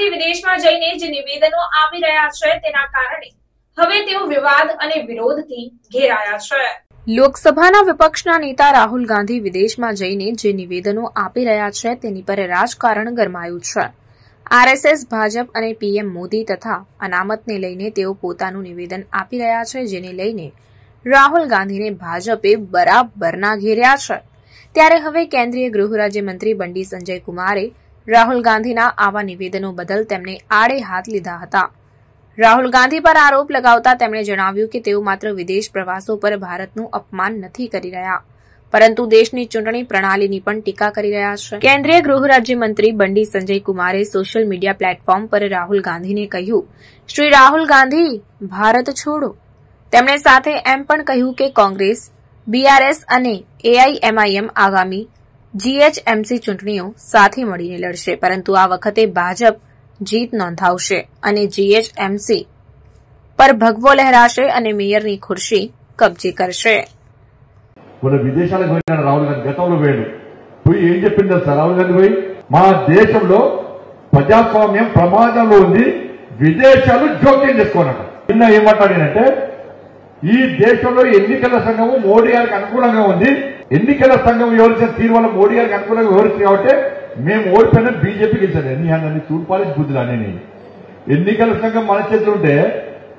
ગાંધી વિદેશમાં જઈને જે નિવેદનો આપી રહ્યા છે તેના કારણે હવે તેઓ વિવાદ અને વિરોધથી ઘેરાયા છે। લોકસભાના વિપક્ષના નેતા રાહુલ ગાંધી વિદેશમાં જઈને જે નિવેદનો આપી રહ્યા છે તેની પર રાજકારણ ગરમાયું છે। આરએસએસ, ભાજપ અને પીએમ મોદી તથા અનામતને લઈને તેઓ પોતાનું નિવેદન આપી રહ્યા છે, જેને લઈને રાહુલ ગાંધીને ભાજપે બરાબરના ઘેર્યા છે। ત્યારે હવે કેન્દ્રીય ગૃહ રાજ્યમંત્રી બંડી સંજય કુમારે રાહુલ ગાંધીના આવા નિવેદનો બદલ તેમને આડે હાથ લીધા હતા। રાહુલ ગાંધી પર આરોપ લગાવતા તેમણે જણાવ્યું કે તેઓ માત્ર વિદેશ પ્રવાસો પર ભારતનું અપમાન નથી કરી રહ્યા, પરંતુ દેશની ચૂંટણી પ્રણાલીની પણ ટીકા કરી રહ્યા છે। કેન્દ્રીય ગૃહ રાજ્યમંત્રી બંડી સંજય કુમારે સોશિયલ મીડિયા પ્લેટફોર્મ પર રાહુલ ગાંધીને કહ્યું, શ્રી રાહુલ ગાંધી, ભારત છોડો। તેમણે સાથે એમ પણ કહ્યું કે કોંગ્રેસ, બીઆરએસ અને એઆઈએમઆઈએમ આગામી જીએચએમસી ચૂંટણીઓ સાથે મળીને લડશે, પરંતુ આ વખતે ભાજપ જીત નોંધાવશે અને જીએચએમસી પર ભગવો લહેરાશે અને మేయర్ని ખુરશી కబ్జే કરશે। మన విదేశాలకు పోయిన రాహుల్ గాంధీ గతంలో పోయి ఏం చెప్పింది తెలుసా? రాహుల్ గాంధీ పోయి మా దేశంలో ప్రజాస్వామ్యం ప్రమాదంలో ఉంది, విదేశాలు జోక్యం చేసుకోనట। నిన్న ఏం మాట్లాడినంటే ఈ దేశంలో ఎన్నికల సంఘం మోడీ గారికి అనుకూలంగా ఉంది, ఎన్నికల సంఘం వివరించిన తీరు వల్ల మోడీ గారికి అనుకూలంగా వివరిస్తుంది కాబట్టి మేము ఓడిపోయినా బీజేపీ గెలిచారు। అన్ని తూర్పాలి బుద్ధులు అని ఎన్నికల సంఘం మన చేతులు ఉంటే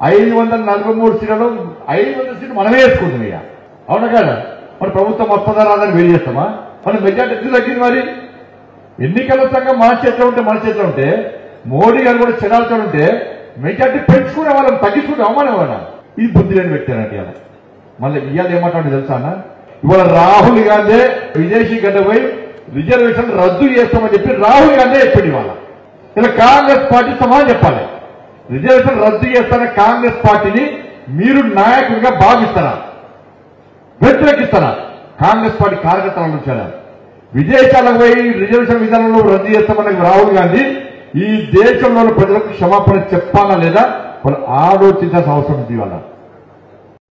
543 సీట్లలో 500 సీట్లు మనమే వేసుకుంటాం। ఇక అవునా కదా? మన ప్రభుత్వం వస్తుందా రాదని వెయిట్ చేస్తామా? మన మెజార్టీ ఎందుకు తగ్గింది? మరి ఎన్నికల సంఘం మన చేతిలో ఉంటే మోడీ గారు కూడా చెడాలతో ఉంటే మెజార్టీ పెంచుకునే వాళ్ళని తగ్గించుకుంటే అవమానం వాళ్ళ ఇది బుద్ధి లేని పెట్టారంటే ఇలా మళ్ళీ ఇవాళ ఏమంటాడు తెలుసా అన్న? ఇవాళ రాహుల్ గాంధీ విదేశీ గడ్డ పోయి రిజర్వేషన్ రద్దు చేస్తామని చెప్పి రాహుల్ గాంధీ చెప్పాడు। ఇవాళ ఇలా కాంగ్రెస్ పార్టీ సమాధానం చెప్పాలి। రిజర్వేషన్ రద్దు చేస్తాన కాంగ్రెస్ పార్టీని మీరు నాయకుడిగా భావిస్తారా, వ్యతిరేకిస్తారా? కాంగ్రెస్ పార్టీ కార్యకర్తల నుంచి విదేశాలకు పోయి రిజర్వేషన్ విధానంలో రద్దు చేస్తామన్న రాహుల్ గాంధీ ఈ దేశంలోని ప్రజలకు క్షమాపణ చెప్పాలా లేదా వాళ్ళు ఆలోచించాల్సిన అవసరం ఉంది ఇవాళ।